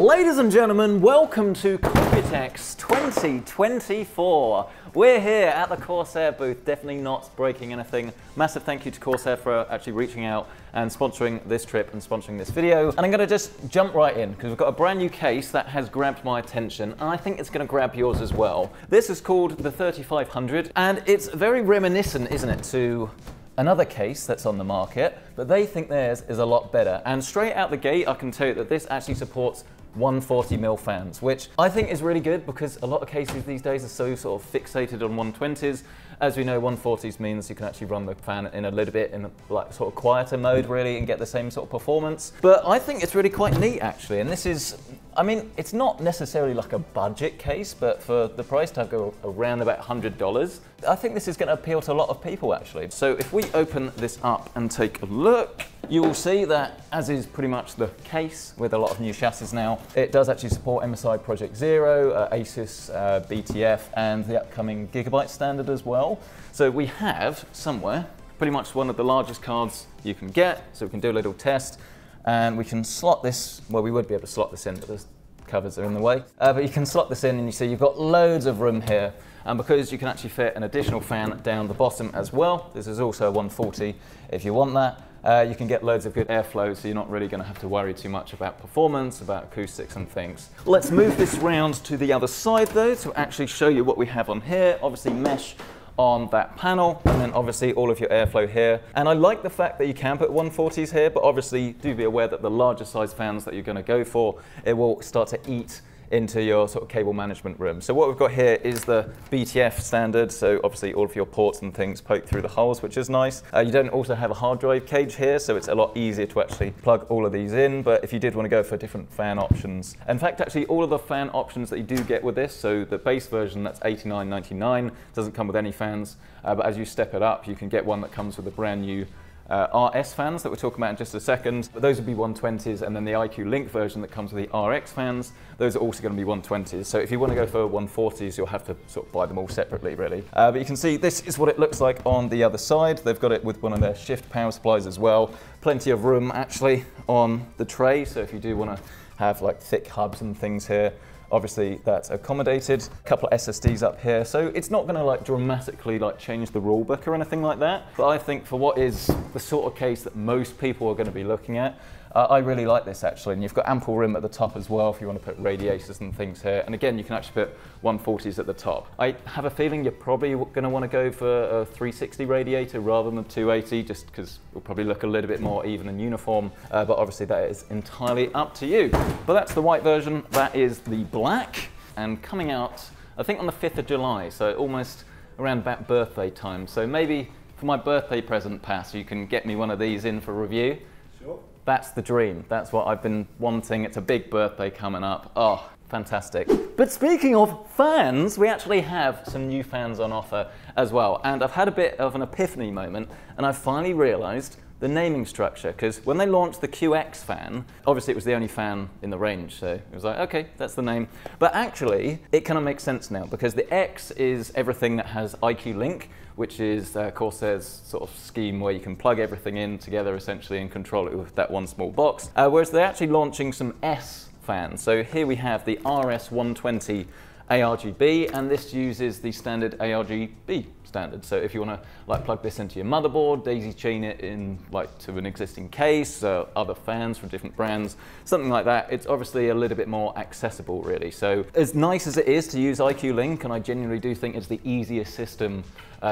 Ladies and gentlemen, welcome to Computex 2024. We're here at the Corsair booth, definitely not breaking anything. Massive thank you to Corsair for actually reaching out and sponsoring this trip and sponsoring this video. And I'm going to just jump right in because we've got a brand new case that has grabbed my attention and I think it's going to grab yours as well. This is called the 3500 and it's very reminiscent, isn't it, to another case that's on the market, but they think theirs is a lot better. And straight out the gate, I can tell you that this actually supports 140mm fans, which I think is really good because a lot of cases these days are so sort of fixated on 120s. As we know, 140s means you can actually run the fan in a little bit in a, like sort of quieter mode really and get the same sort of performance. But I think it's really quite neat actually, and this is, I mean, it's not necessarily like a budget case, but for the price tag of around about $100, I think this is going to appeal to a lot of people actually. So if we open this up and take a look, you will see that, as is pretty much the case with a lot of new chassis now, it does actually support MSI Project Zero, ASUS BTF, and the upcoming Gigabyte standard as well. So we have somewhere pretty much one of the largest cards you can get, so we can do a little test, and we can slot this, well, we would be able to slot this in, but the covers are in the way. But you can slot this in and you see you've got loads of room here. And because you can actually fit an additional fan down the bottom as well, this is also a 140 if you want that, you can get loads of good airflow, so you're not really going to have to worry too much about performance, about acoustics and things. Let's move this round to the other side though to actually show you what we have on here. Obviously mesh on that panel, and then obviously all of your airflow here. And I like the fact that you can put 140s here, but obviously do be aware that the larger size fans that you're going to go for, it will start to eat into your sort of cable management room. So what we've got here is the BTF standard, so obviously all of your ports and things poke through the holes, which is nice. You don't also have a hard drive cage here, so it's a lot easier to actually plug all of these in, but if you did want to go for different fan options. In fact, actually all of the fan options that you do get with this, so the base version that's $89.99, doesn't come with any fans, but as you step it up, you can get one that comes with a brand new RS fans that we'll talk about in just a second. But those would be 120s, and then the IQ Link version that comes with the RX fans, those are also going to be 120s. So if you want to go for 140s, you'll have to sort of buy them all separately really. But you can see this is what it looks like on the other side. They've got it with one of their shift power supplies as well. Plenty of room actually on the tray, so if you do want to have like thick hubs and things here, obviously that's accommodated. A couple of SSDs up here, so it's not going to like dramatically like change the rule book or anything like that. But I think for what is the sort of case that most people are going to be looking at, I really like this actually. And you've got ample room at the top as well if you want to put radiators and things here. And again, you can actually put 140s at the top. I have a feeling you're probably going to want to go for a 360 radiator rather than 280, just because it'll probably look a little bit more even and uniform. But obviously that is entirely up to you. But that's the white version. That is the black, and coming out I think on the 5th of July, so almost around about birthday time. So maybe for my birthday present, Pass, you can get me one of these in for review. Sure. That's the dream. That's what I've been wanting. It's a big birthday coming up. Oh, fantastic. But speaking of fans, we actually have some new fans on offer as well. And I've had a bit of an epiphany moment, and I've finally realized the naming structure, because when they launched the QX fan, obviously it was the only fan in the range, so it was like, okay, that's the name. But actually, it kind of makes sense now, because the X is everything that has IQ Link, which is Corsair's sort of scheme where you can plug everything in together essentially and control it with that one small box. Whereas they're actually launching some S fans. So here we have the RS120 ARGB, and this uses the standard ARGB standard. So if you want to like plug this into your motherboard, daisy chain it in like to an existing case, other fans from different brands, something like that, it's obviously a little bit more accessible really. So as nice as it is to use IQ Link, and I genuinely do think it's the easiest system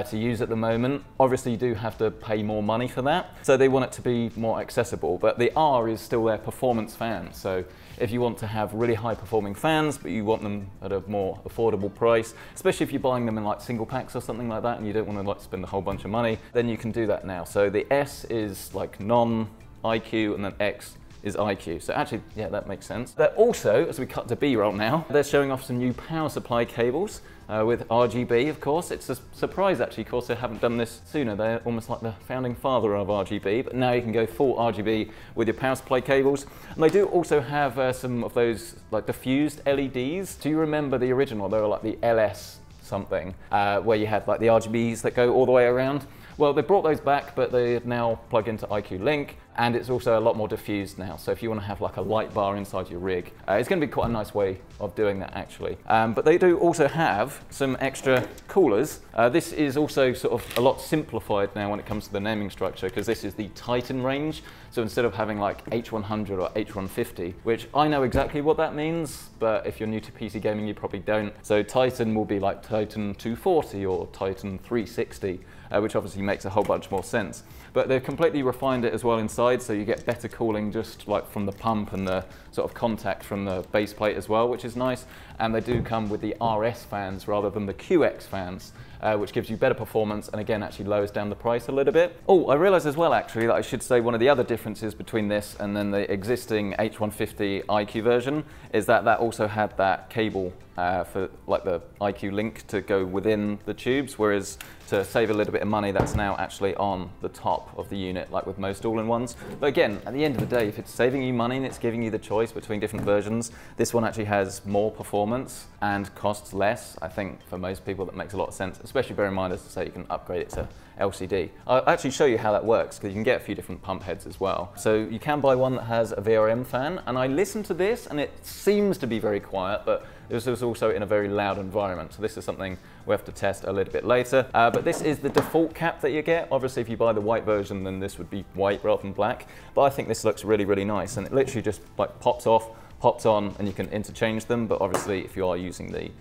to use at the moment, obviously you do have to pay more money for that. So they want it to be more accessible, but the R is still their performance fan. So if you want to have really high performing fans, but you want them at a more affordable price, especially if you're buying them in like single packs or something like that and you don't want to like spend a whole bunch of money, then you can do that now. So the S is like non-IQ and then X is IQ. So actually, yeah, that makes sense. They're also, as we cut to B-roll now, they're showing off some new power supply cables with RGB, of course. It's a surprise actually, Corsair haven't done this sooner. They're almost like the founding father of RGB, but now you can go full RGB with your power supply cables. And they do also have some of those like diffused LEDs. Do you remember the original? They were like the LS something, where you had like the RGBs that go all the way around. Well, they brought those back, but they now plug into IQ Link. and it's also a lot more diffused now. So if you want to have like a light bar inside your rig, it's going to be quite a nice way of doing that actually. But they do also have some extra coolers. This is also sort of a lot simplified now when it comes to the naming structure, because this is the Titan range. So instead of having like H100 or H150, which I know exactly what that means, but if you're new to PC gaming, you probably don't. So Titan will be like Titan 240 or Titan 360, which obviously makes a whole bunch more sense. But they've completely refined it as well inside, so you get better cooling just like from the pump and the sort of contact from the base plate as well, which is nice. And they do come with the RS fans rather than the QX fans, which gives you better performance and again actually lowers down the price a little bit. Oh, I realised as well actually that I should say one of the other differences between this and then the existing H150 IQ version is that that also had that cable for like the IQ link to go within the tubes, whereas to save a little bit of money, that's now actually on the top of the unit, like with most all-in-ones. But again, at the end of the day, if it's saving you money and it's giving you the choice between different versions, this one actually has more performance and costs less. I think for most people that makes a lot of sense, especially bear in mind, as I say, you can upgrade it to LCD. I'll actually show you how that works, because you can get a few different pump heads as well. So you can buy one that has a VRM fan, and I listened to this and it seems to be very quiet, but this is also in a very loud environment. So this is something we have to test a little bit later. But this is the default cap that you get. Obviously, if you buy the white version, then this would be white rather than black. But I think this looks really, really nice. And it literally just like pops off, pops on, and you can interchange them. But obviously, if you are using the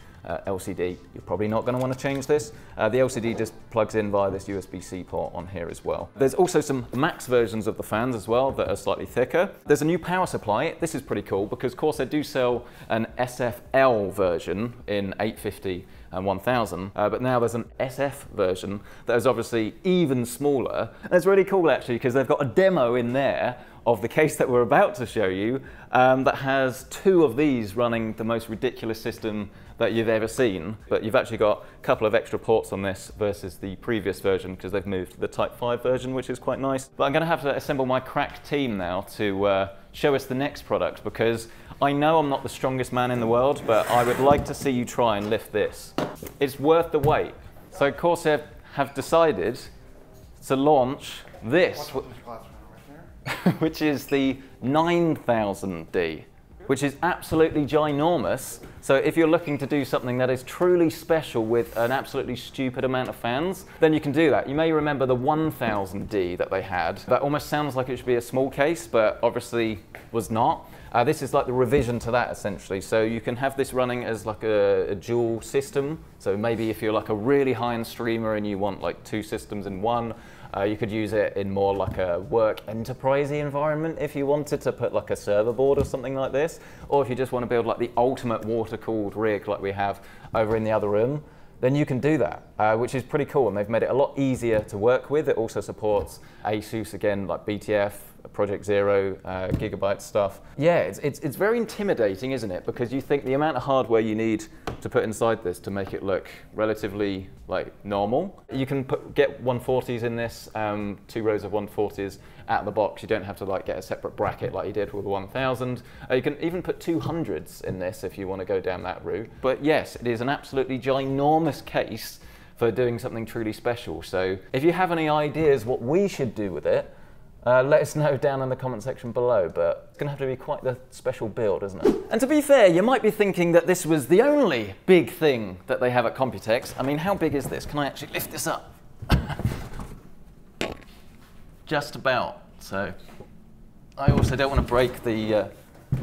LCD, you're probably not going to want to change this. The LCD just plugs in via this USB-C port on here as well. There's also some max versions of the fans as well that are slightly thicker. There's a new power supply. This is pretty cool because Corsair do sell an SFL version in 850 and 1000, but now there's an SF version that is obviously even smaller. And it's really cool actually because they've got a demo in there of the case that we're about to show you that has two of these running the most ridiculous system that you've ever seen. But you've actually got a couple of extra ports on this versus the previous version because they've moved to the Type 5 version, which is quite nice. But I'm going to have to assemble my crack team now to show us the next product, because I know I'm not the strongest man in the world, but I would like to see you try and lift this. It's worth the wait. So Corsair have decided to launch this, which is the 9000D, which is absolutely ginormous. So if you're looking to do something that is truly special with an absolutely stupid amount of fans, then you can do that. You may remember the 1000D that they had. That almost sounds like it should be a small case, but obviously was not. This is like the revision to that essentially. So you can have this running as like a dual system. So maybe if you're like a really high-end streamer and you want like two systems in one, you could use it in more like a work enterprisey environment if you wanted to put like a server board or something like this. Or if you just want to build like the ultimate water-cooled rig like we have over in the other room, then you can do that, which is pretty cool. And they've made it a lot easier to work with. It also supports ASUS again, like BTF, Project Zero, Gigabyte stuff. Yeah, it's very intimidating, isn't it? Because you think the amount of hardware you need to put inside this to make it look relatively like normal. You can get 140s in this, 2 rows of 140s out of the box. You don't have to like get a separate bracket like you did with the 1000. You can even put 200s in this if you want to go down that route. But yes, it is an absolutely ginormous case for doing something truly special. So if you have any ideas what we should do with it, let us know down in the comment section below, but it's going to have to be quite the special build, isn't it? And to be fair, you might be thinking that this was the only big thing that they have at Computex. I mean, how big is this? Can I actually lift this up? Just about. So I also don't want to break the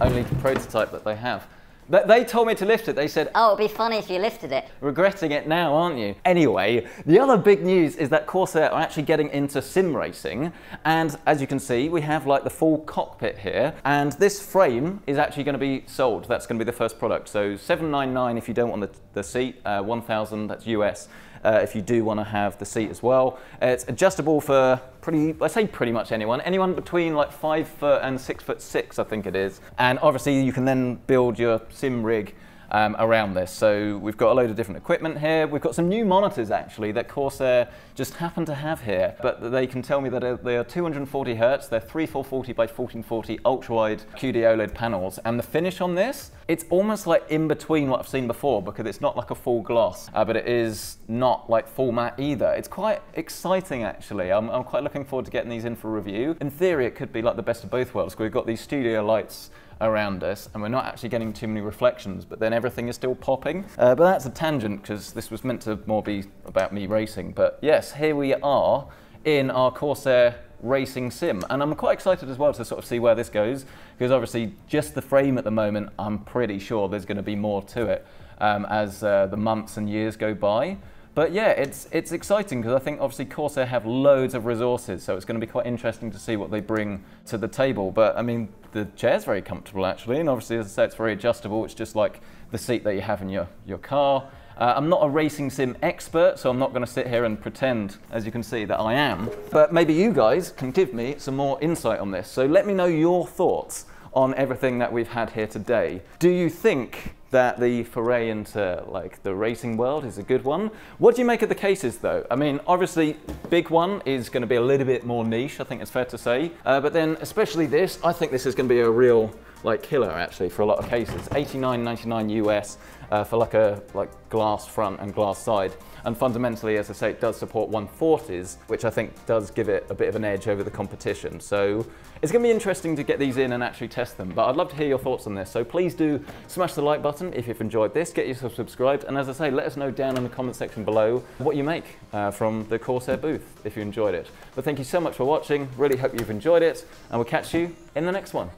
only prototype that they have. They told me to lift it. They said, oh, it'd be funny if you lifted it. Regretting it now, aren't you? Anyway, the other big news is that Corsair are actually getting into sim racing. And as you can see, we have like the full cockpit here. And this frame is actually going to be sold. That's going to be the first product. So $799 if you don't want the seat, $1,000, that's US. If you do want to have the seat as well. It's adjustable for pretty much anyone between like 5 foot and 6'6", I think it is. And obviously you can then build your sim rig around this. So we've got a load of different equipment here. We've got some new monitors actually that Corsair just happen to have here, but they can tell me that they are 240 Hz, they're 3440 by 1440 ultra-wide QD OLED panels, and the finish on this, it's almost like in between what I've seen before, because it's not like a full gloss, but it is not like full matte either. It's quite exciting actually. I'm quite looking forward to getting these in for review. In theory, it could be like the best of both worlds. We've got these studio lights around us and we're not actually getting too many reflections, but then everything is still popping. But that's a tangent because this was meant to more be about me racing. But yes, here we are in our Corsair racing sim, and I'm quite excited as well to sort of see where this goes, because obviously just the frame at the moment, I'm pretty sure there's going to be more to it as the months and years go by. But yeah, it's exciting because I think obviously Corsair have loads of resources, so it's going to be quite interesting to see what they bring to the table. But I mean, the chair's very comfortable actually, and obviously as I say, it's very adjustable. It's just like the seat that you have in your car. I'm not a racing sim expert, so I'm not going to sit here and pretend, as you can see, that I am. But maybe you guys can give me some more insight on this. So let me know your thoughts on everything that we've had here today. Do you think that the foray into like the racing world is a good one? What do you make of the cases though? I mean, obviously big one is going to be a little bit more niche, I think it's fair to say. But then especially this, I think this is going to be a real like killer actually for a lot of cases. $89.99 US for like a glass front and glass side. And fundamentally, as I say, it does support 140s, which I think does give it a bit of an edge over the competition. So it's going to be interesting to get these in and actually test them. But I'd love to hear your thoughts on this. So please do smash the like button if you've enjoyed this, get yourself subscribed. And as I say, let us know down in the comment section below what you make from the Corsair booth if you enjoyed it. But thank you so much for watching. Really hope you've enjoyed it. And we'll catch you in the next one.